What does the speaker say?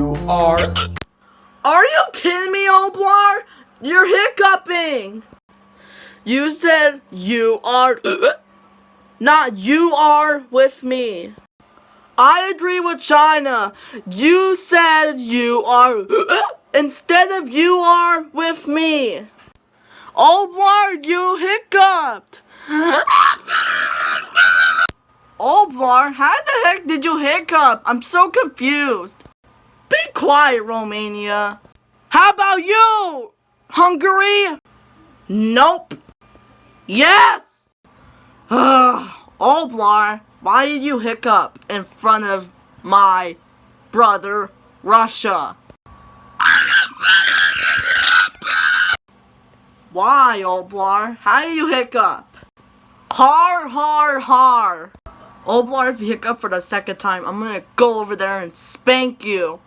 you are. Are you kidding me, Omblar? You're hiccuping. You said you are, not you are with me. I agree with China. You said you are instead of you are with me. Omblar, you hiccuped. Omblar, how the heck did you hiccup? I'm so confused. Be quiet, Romania. How about you, Hungary? Nope. Yes! Omblar, why did you hiccup in front of my brother, Russia? Why, Omblar? How did you hiccup? Har, har, har. Omblar, if you hiccup for the second time, I'm gonna go over there and spank you.